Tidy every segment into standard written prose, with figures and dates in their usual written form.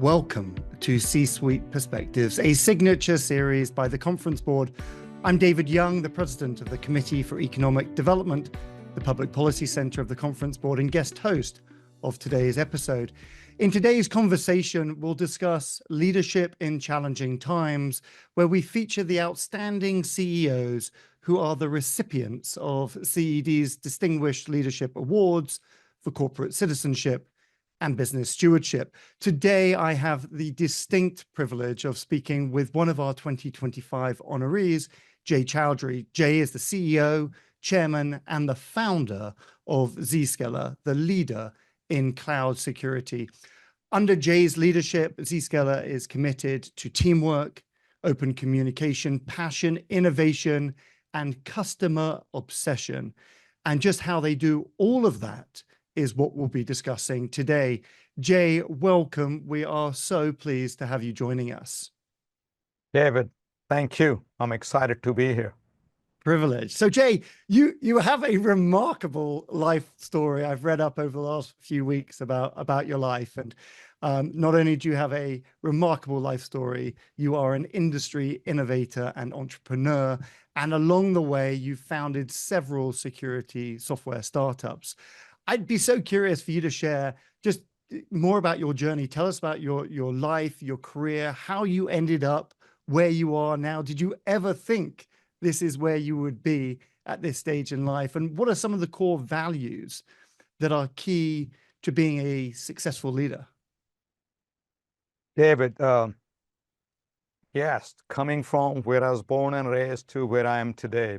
Welcome to C-Suite Perspectives, a signature series by the Conference Board. I'm David Young, the President of the Committee for Economic Development, the Public Policy Center of the Conference Board, and guest host of today's episode. In today's conversation, we'll discuss leadership in challenging times, where we feature the outstanding CEOs who are the recipients of CED's Distinguished Leadership Awards for Corporate Citizenship and Business Stewardship. Today, I have the distinct privilege of speaking with one of our 2025 honorees, Jay Chaudhry. Jay is the CEO, chairman, and the founder of Zscaler, the leader in cloud security. Under Jay's leadership, Zscaler is committed to teamwork, open communication, passion, innovation, and customer obsession. And just how they do all of that is what we'll be discussing today. Jay, welcome. We are so pleased to have you joining us. David, thank you. I'm excited to be here. Privilege. So Jay, you have a remarkable life story. I've read up over the last few weeks about your life. And not only do you have a remarkable life story, you are an industry innovator and entrepreneur. And along the way, you've founded several security software startups. I'd be so curious for you to share just more about your journey. Tell us about your life, your career, how you ended up where you are now. Did you ever think this is where you would be at this stage in life? And what are some of the core values that are key to being a successful leader? David, yes, coming from where I was born and raised to where I am today,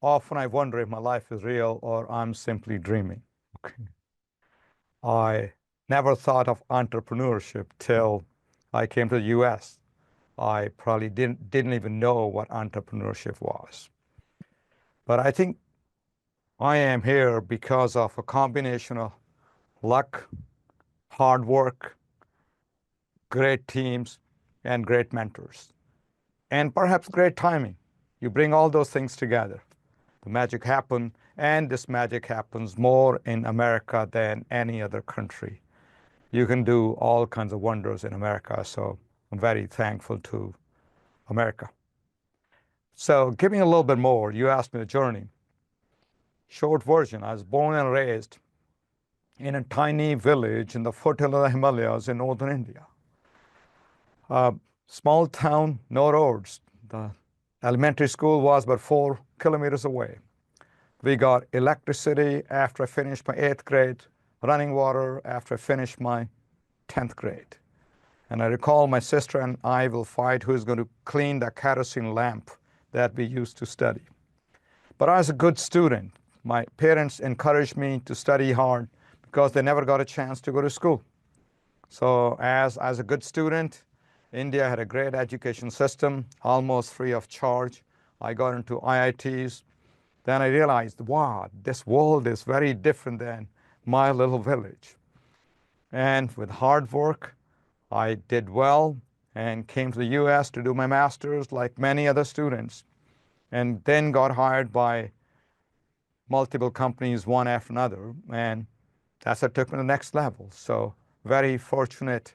often I wonder if my life is real or I'm simply dreaming. I never thought of entrepreneurship till I came to the US. I probably didn't even know what entrepreneurship was. But I think I am here because of a combination of luck, hard work, great teams, and great mentors, and perhaps great timing. You bring all those things together, the magic happens, and this magic happens more in America than any other country. You can do all kinds of wonders in America, so I'm very thankful to America. So giving a little bit more, you asked me the journey. Short version, I was born and raised in a tiny village in the foothills of the Himalayas in northern India. Small town, no roads. The elementary school was about 4 kilometers away. We got electricity after I finished my 8th grade, running water after I finished my 10th grade. And I recall my sister and I will fight who is going to clean the kerosene lamp that we used to study. But I was a good student. My parents encouraged me to study hard because they never got a chance to go to school. So as a good student, India had a great education system, almost free of charge. I got into IITs. Then I realized, wow, this world is very different than my little village. And with hard work, I did well and came to the US to do my master's like many other students, and then got hired by multiple companies, one after another. And that's what took me to the next level. So very fortunate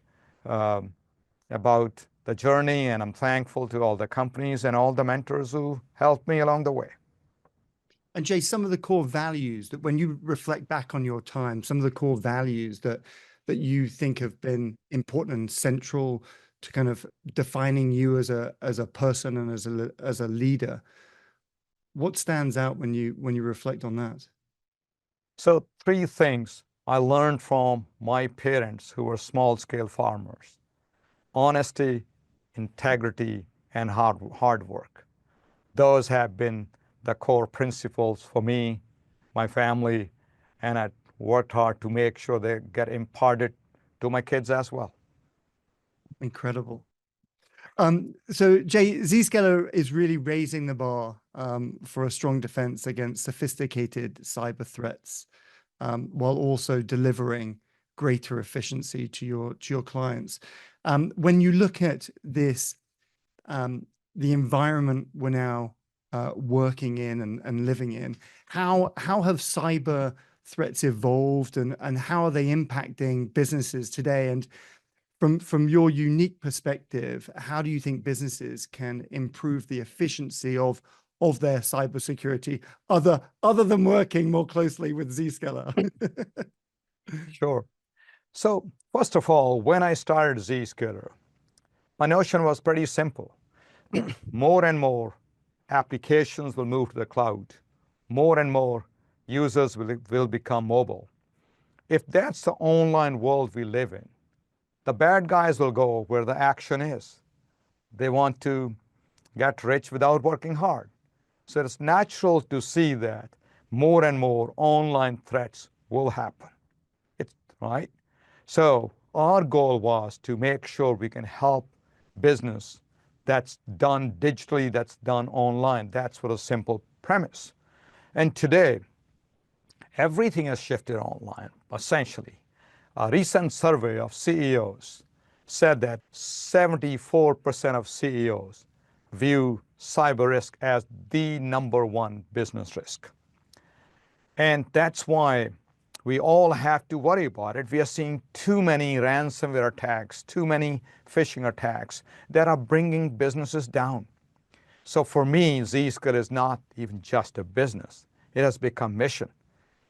about the journey, and I'm thankful to all the companies and all the mentors who helped me along the way. And Jay, some of the core values that when you reflect back on your time, some of the core values that you think have been important and central to kind of defining you as a person and as a leader, what stands out when you reflect on that? So 3 things I learned from my parents who were small-scale farmers: honesty, integrity, and hard work. Those have been the core principles for me, my family, and I worked hard to make sure they get imparted to my kids as well. Incredible. So Jay, Zscaler is really raising the bar for a strong defense against sophisticated cyber threats, while also delivering greater efficiency to your clients. When you look at this, the environment we're now working in and living in, how have cyber threats evolved, and how are they impacting businesses today? And from your unique perspective, how do you think businesses can improve the efficiency of their cybersecurity, other than working more closely with Zscaler? Sure. So first of all, when I started Zscaler, my notion was pretty simple. More and more applications will move to the cloud. More and more users will become mobile. If that's the online world we live in, the bad guys will go where the action is. They want to get rich without working hard. So it's natural to see that more and more online threats will happen. It's right. So our goal was to make sure we can help business that's done digitally, that's done online. That's what a simple premise. And today, everything has shifted online, essentially. A recent survey of CEOs said that 74% of CEOs view cyber risk as the #1 business risk. And that's why we all have to worry about it. We are seeing too many ransomware attacks, too many phishing attacks that are bringing businesses down. So for me, Zscaler is not even just a business. It has become mission,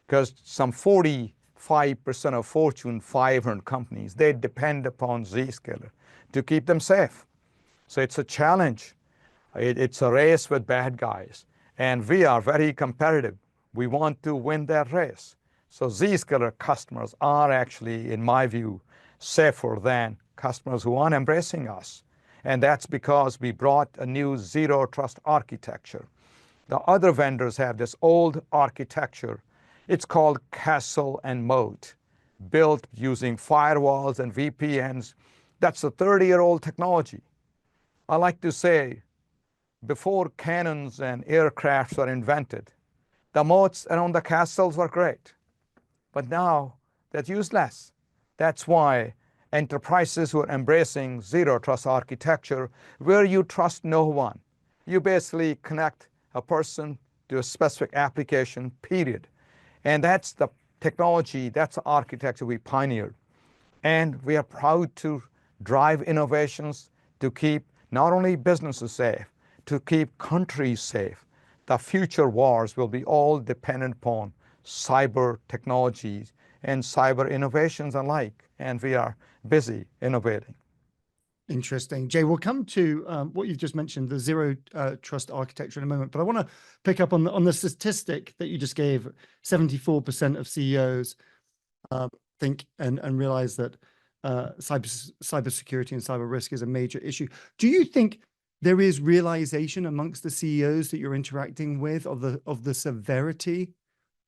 because some 45% of Fortune 500 companies, they depend upon Zscaler to keep them safe. So it's a challenge. It's a race with bad guys. And we are very competitive. We want to win that race. So Zscaler customers are actually, in my view, safer than customers who aren't embracing us. And that's because we brought a new zero trust architecture. The other vendors have this old architecture. It's called castle and moat, built using firewalls and VPNs. That's a 30-year-old technology. I like to say, before cannons and aircrafts were invented, the moats around the castles were great. But now that's useless. That's why enterprises who are embracing zero trust architecture, where you trust no one. You basically connect a person to a specific application, period. And that's the technology, that's the architecture we pioneered. And we are proud to drive innovations to keep not only businesses safe, to keep countries safe. The future wars will be all dependent upon cyber technologies and cyber innovations alike. And we are busy innovating. Interesting. Jay, we'll come to what you've just mentioned, the zero trust architecture in a moment, but I want to pick up on the statistic that you just gave. 74% of CEOs think and realize that cybersecurity and cyber risk is a major issue. Do you think there is realization amongst the CEOs that you're interacting with of the severity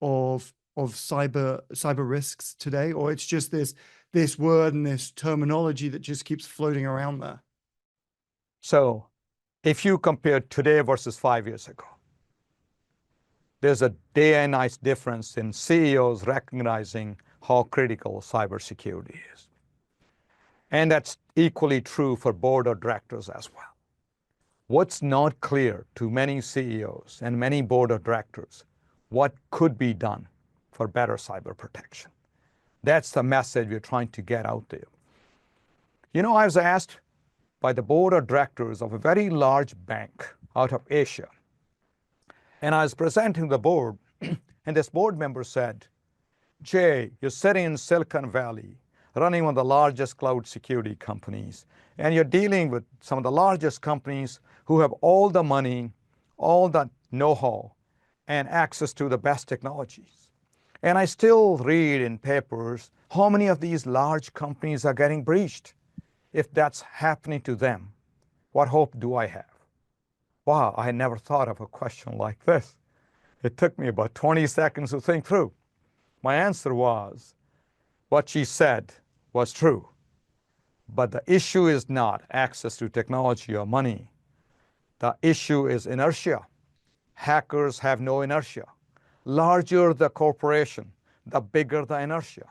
of cyber risks today, or it's just this word and this terminology that just keeps floating around there? So if you compare today versus 5 years ago, there's a day and night difference in CEOs recognizing how critical cybersecurity is. And that's equally true for board of directors as well. What's not clear to many CEOs and many board of directors, what could be done for better cyber protection. That's the message we're trying to get out there. You know, I was asked by the board of directors of a very large bank out of Asia. And I was presenting the board, and this board member said, Jay, you're sitting in Silicon Valley, running one of the largest cloud security companies, and you're dealing with some of the largest companies who have all the money, all the know-how, and access to the best technologies. And I still read in papers how many of these large companies are getting breached. If that's happening to them, what hope do I have? Wow, I never thought of a question like this. It took me about 20 seconds to think through. My answer was, what she said was true. But the issue is not access to technology or money. The issue is inertia. Hackers have no inertia. Larger the corporation, the bigger the inertia.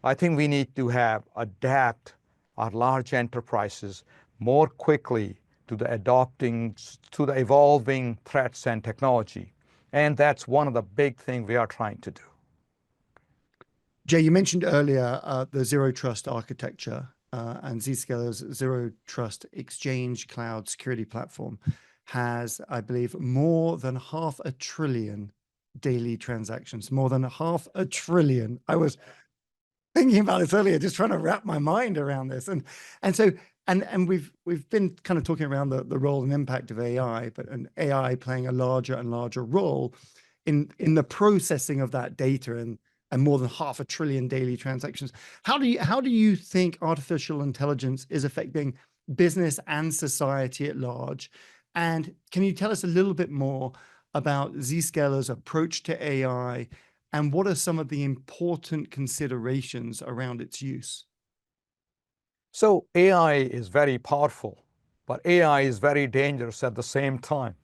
I think we need to adapt our large enterprises more quickly to the evolving threats and technology. And that's one of the big things we are trying to do. Jay, you mentioned earlier the zero trust architecture and Zscaler's zero trust exchange cloud security platform has, I believe, more than 500 billion daily transactions, more than 500 billion. I was thinking about this earlier, just trying to wrap my mind around this. And we've been kind of talking around the role and impact of AI, but an AI playing a larger and larger role in the processing of that data and more than 500 billion daily transactions. How do you think artificial intelligence is affecting business and society at large? And can you tell us a little bit more about Zscaler's approach to AI and what are some of the important considerations around its use? So AI is very powerful, but AI is very dangerous at the same time.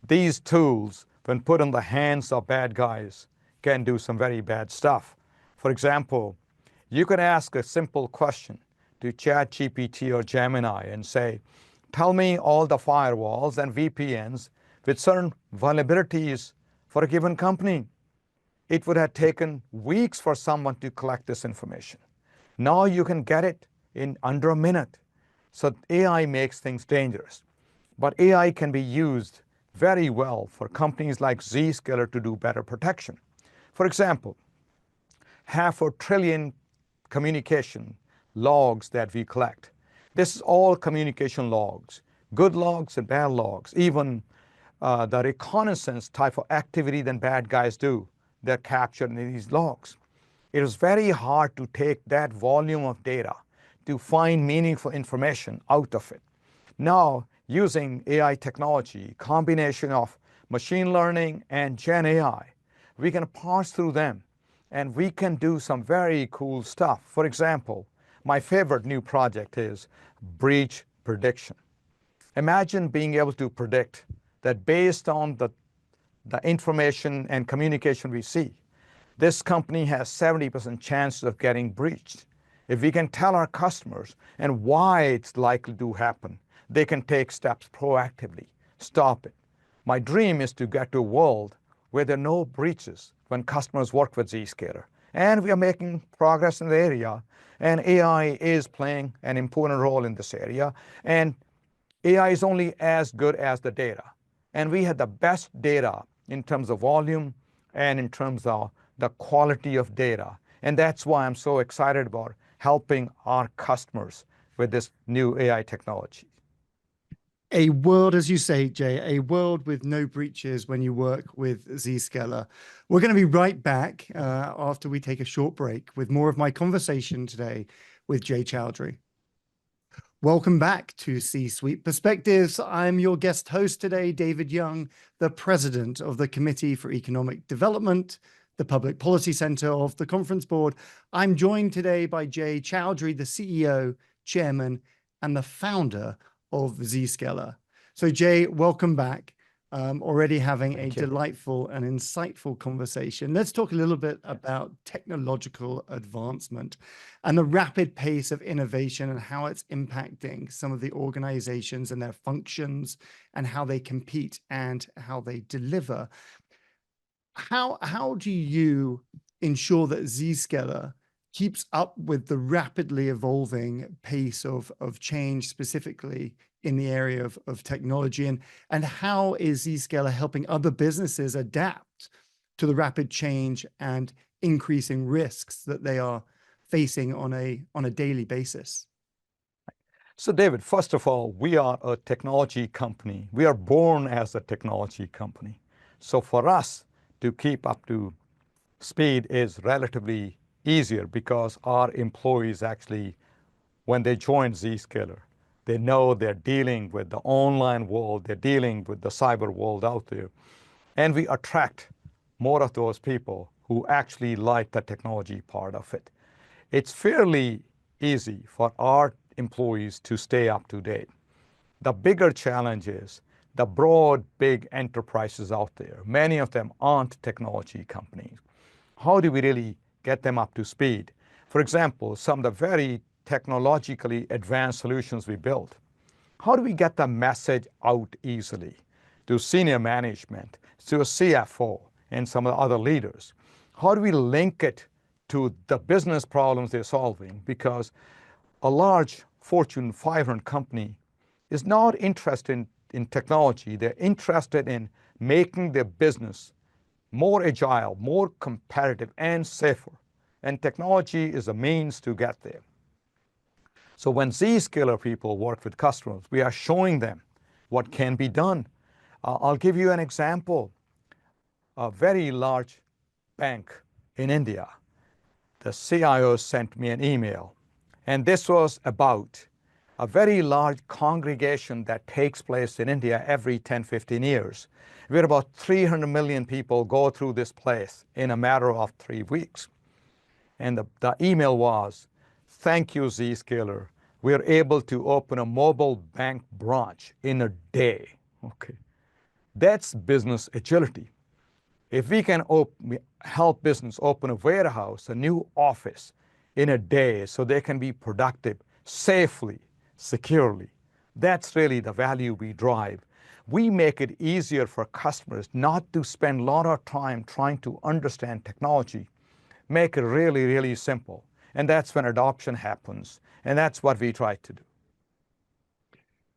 These tools, when put in the hands of bad guys, can do some very bad stuff. For example, you can ask a simple question to ChatGPT or Gemini and say, tell me all the firewalls and VPNs with certain vulnerabilities for a given company. It would have taken weeks for someone to collect this information. Now you can get it in under a minute. So AI makes things dangerous. But AI can be used very well for companies like Zscaler to do better protection. For example, 500 billion communication logs that we collect. This is all communication logs, good logs and bad logs, even the reconnaissance type of activity that bad guys do, they're captured in these logs. It is very hard to take that volume of data to find meaningful information out of it. Now, using AI technology, combination of machine learning and Gen AI, we can parse through them and we can do some very cool stuff. For example, my favorite new project is breach prediction. Imagine being able to predict that based on the information and communication we see, this company has 70% chances of getting breached. If we can tell our customers and why it's likely to happen, they can take steps proactively, stop it. My dream is to get to a world where there are no breaches when customers work with Zscaler. And we are making progress in the area, and AI is playing an important role in this area. And AI is only as good as the data. And we had the best data in terms of volume and in terms of the quality of data. And that's why I'm so excited about helping our customers with this new AI technology. A world, as you say, Jay, a world with no breaches when you work with Zscaler. We're going to be right back after we take a short break with more of my conversation today with Jay Chaudhry. Welcome back to C-Suite Perspectives. I'm your guest host today, David Young, the president of the Committee for Economic Development, the Public Policy Center of the Conference Board. I'm joined today by Jay Chaudhry, the CEO, chairman, and the founder of Zscaler. So Jay, welcome back. Already having a delightful and insightful conversation. Let's talk a little bit about technological advancement and the rapid pace of innovation and how it's impacting some of the organizations and their functions and how they compete and how they deliver. How do you ensure that Zscaler keeps up with the rapidly evolving pace of change, specifically in the area of technology, and how is Zscaler helping other businesses adapt to the rapid change and increasing risks that they are facing on a daily basis? So David, first of all, we are a technology company. We are born as a technology company. So for us to keep up to speed is relatively easier because our employees actually, when they join Zscaler, they know they're dealing with the online world, they're dealing with the cyber world out there. And we attract more of those people who actually like the technology part of it. It's fairly easy for our employees to stay up to date. The bigger challenge is the broad, big enterprises out there. Many of them aren't technology companies. How do we really get them up to speed? For example, some of the very technologically advanced solutions we built. How do we get the message out easily to senior management, to a CFO, and some of the other leaders? How do we link it to the business problems they're solving, because a large Fortune 500 company is not interested in technology. They're interested in making their business more agile, more competitive, and safer. And technology is a means to get there. So when Zscaler people work with customers, we are showing them what can be done. I'll give you an example. A very large bank in India, the CIO sent me an email, and this was about a very large congregation that takes place in India every 10, 15 years, where about 300 million people go through this place in a matter of 3 weeks. And the email was, "Thank you, Zscaler. We're able to open a mobile bank branch in a day." Okay, that's business agility. If we can help business open a warehouse, a new office in a day so they can be productive safely, securely, that's really the value we drive. We make it easier for customers not to spend a lot of time trying to understand technology. Make it really, really simple. And that's when adoption happens. And that's what we try to do.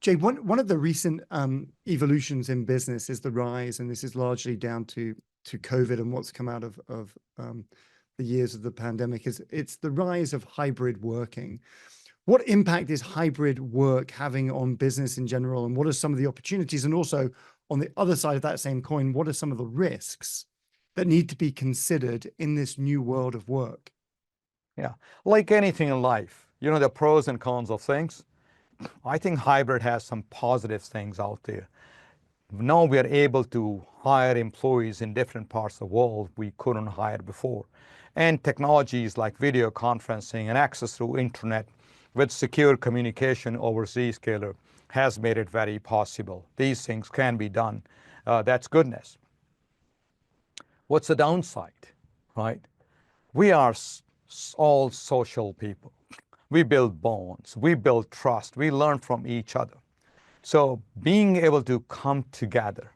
Jay, one of the recent evolutions in business is the rise, and this is largely down to COVID and what's come out of the years of the pandemic, it's the rise of hybrid working. What impact is hybrid work having on business in general, and what are some of the opportunities? And also, on the other side of that same coin, what are some of the risks that need to be considered in this new world of work? Yeah, like anything in life, the pros and cons of things. I think hybrid has some positive things out there. Now we are able to hire employees in different parts of the world we couldn't hire before. And technologies like video conferencing and access through internet with secure communication over Zscaler has made it very possible. These things can be done. That's goodness. What's the downside, right? We are all social people. We build bonds, we build trust, we learn from each other. So being able to come together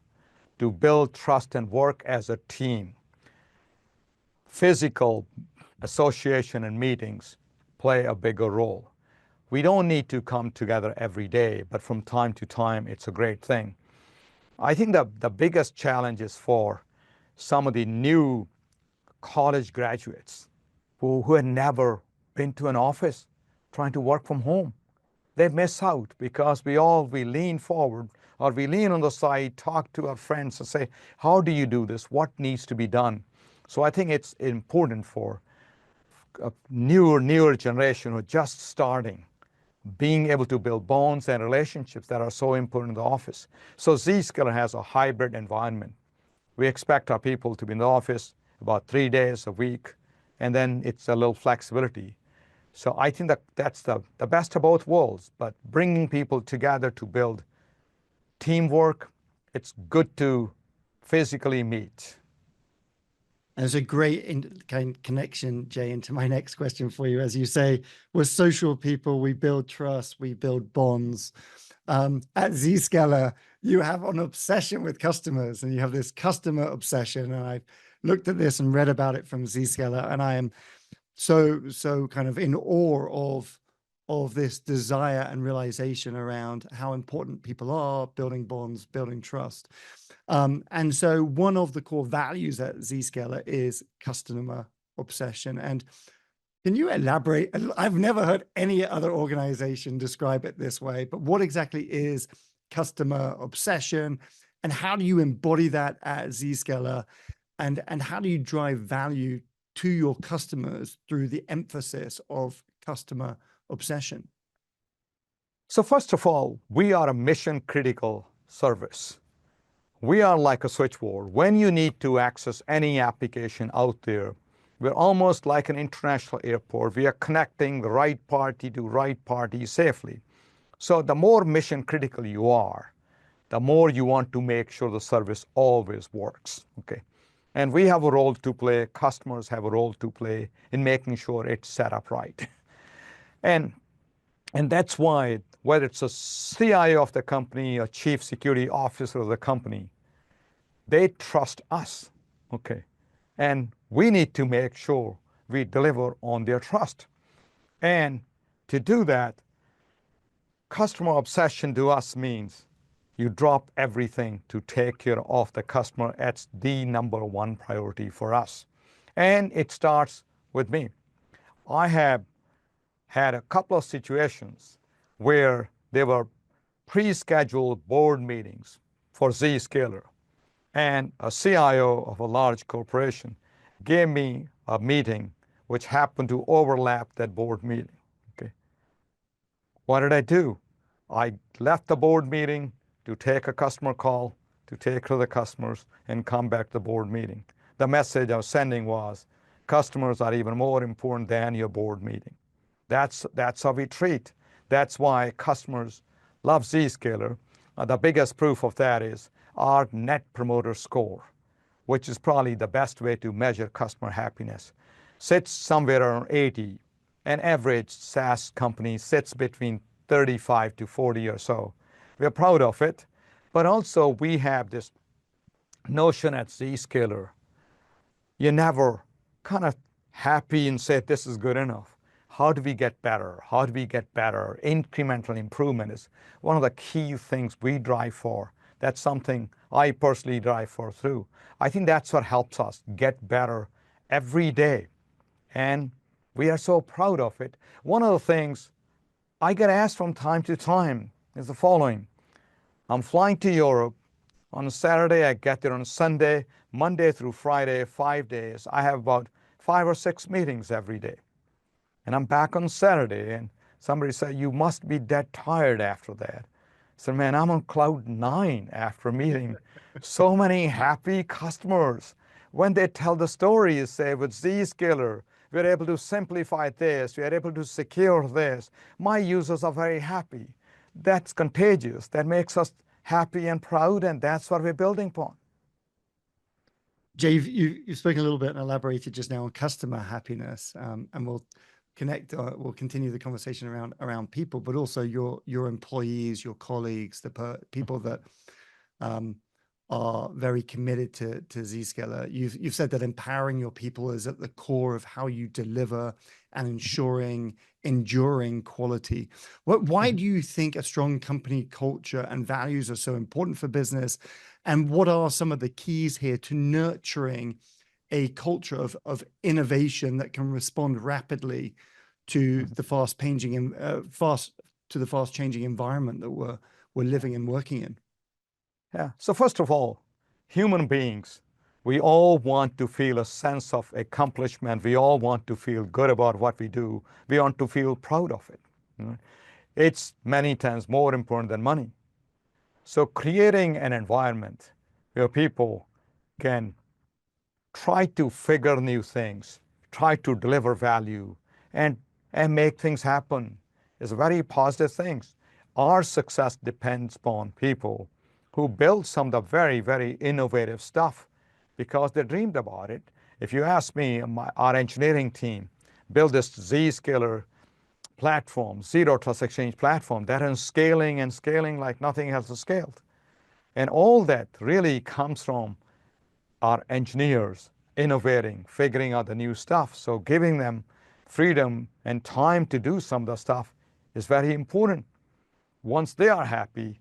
to build trust and work as a team, physical association and meetings play a bigger role. We don't need to come together every day, but from time to time, it's a great thing. I think the biggest challenge is for some of the new college graduates who had never been to an office, trying to work from home. They miss out because we lean forward or we lean on the side, talk to our friends and say, how do you do this? What needs to be done? So I think it's important for a newer generation who are just starting, being able to build bonds and relationships that are so important in the office. So Zscaler has a hybrid environment. We expect our people to be in the office about 3 days a week, and then it's a little flexibility. So I think that's the best of both worlds, but bringing people together to build teamwork, it's good to physically meet. There's a great connection, Jay, into my next question for you. As you say, we're social people, we build trust, we build bonds. At Zscaler, you have an obsession with customers, and you have this customer obsession. And I've looked at this and read about it from Zscaler, and I am so kind of in awe of this desire and realization around how important people are, building bonds, building trust. And so one of the core values at Zscaler is customer obsession. And can you elaborate? I've never heard any other organization describe it this way, but what exactly is customer obsession, and how do you embody that at Zscaler, and how do you drive value to your customers through the emphasis of customer obsession? So first of all, we are a mission critical service. We are like a switchboard. When you need to access any application out there, we're almost like an international airport. We are connecting the right party to right party safely. So the more mission critical you are, the more you want to make sure the service always works, okay? And we have a role to play, customers have a role to play in making sure it's set up right. And that's why, whether it's a CIO of the company, a chief security officer of the company, they trust us, okay? And we need to make sure we deliver on their trust. And to do that, customer obsession to us means you drop everything to take care of the customer. It's the number one priority for us. And it starts with me. I have had a couple of situations where there were pre-scheduled board meetings for Zscaler, and a CIO of a large corporation gave me a meeting which happened to overlap that board meeting. Okay. What did I do? I left the board meeting to take a customer call, to take care of the customers, and come back to the board meeting. The message I was sending was, customers are even more important than your board meeting. That's how we treat. That's why customers love Zscaler. The biggest proof of that is our Net Promoter Score, which is probably the best way to measure customer happiness, sits somewhere around 80. An average SaaS company sits between 35 to 40 or so. We're proud of it, but also we have this notion at Zscaler, you're never kind of happy and say this is good enough. How do we get better? How do we get better? Incremental improvement is one of the key things we drive for. That's something I personally drive for through. I think that's what helps us get better every day. And we are so proud of it. One of the things I get asked from time to time is the following. I'm flying to Europe. On a Saturday, I get there on Sunday, Monday through Friday, 5 days. I have about 5 or 6 meetings every day. And I'm back on Saturday, and somebody said, you must be dead tired after that. I said, man, I'm on cloud 9 after meeting so many happy customers. When they tell the stories, say, with Zscaler, we're able to simplify this, we're able to secure this. My users are very happy. That's contagious. That makes us happy and proud, and that's what we're building upon. Jay, you've spoken a little bit and elaborated just now on customer happiness, and we'll continue the conversation around people, but also your employees, your colleagues, the people that are very committed to Zscaler. You've said that empowering your people is at the core of how you deliver and enduring quality. Why do you think a strong company culture and values are so important for business? And what are some of the keys here to nurturing a culture of innovation that can respond rapidly to the fast changing environment that we're living and working in? Yeah. So first of all, human beings, we all want to feel a sense of accomplishment. We all want to feel good about what we do. We want to feel proud of it. It's many times more important than money. So creating an environment where people can try to figure new things, try to deliver value, and make things happen is a very positive thing. Our success depends upon people who build some of the very, very innovative stuff because they dreamed about it. If you ask me, our engineering team built this Zscaler platform, Zero Trust Exchange platform, that is scaling and scaling like nothing else is scaled. And all that really comes from our engineers innovating, figuring out the new stuff. So giving them freedom and time to do some of the stuff is very important. Once they are happy,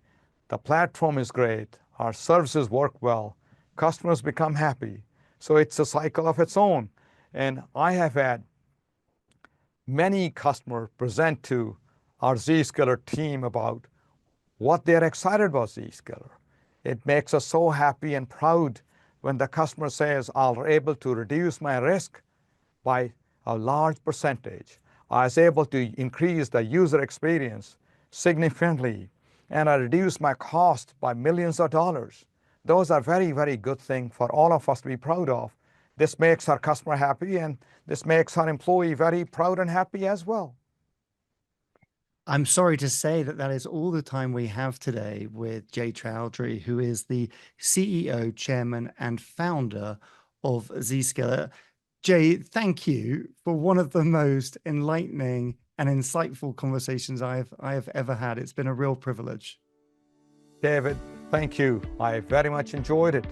the platform is great, our services work well, customers become happy. So it's a cycle of its own. And I have had many customers present to our Zscaler team about what they're excited about Zscaler. It makes us so happy and proud when the customer says, I'm able to reduce my risk by a large percentage. I was able to increase the user experience significantly, and I reduced my cost by millions of dollars. Those are very, very good things for all of us to be proud of. This makes our customer happy, and this makes our employee very proud and happy as well. I'm sorry to say that is all the time we have today with Jay Chaudhry, who is the CEO, chairman, and founder of Zscaler. Jay, thank you for one of the most enlightening and insightful conversations I have ever had. It's been a real privilege. David, thank you. I very much enjoyed it.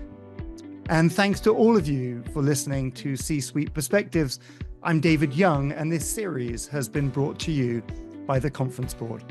And thanks to all of you for listening to C-Suite Perspectives. I'm David Young, and this series has been brought to you by the Conference Board.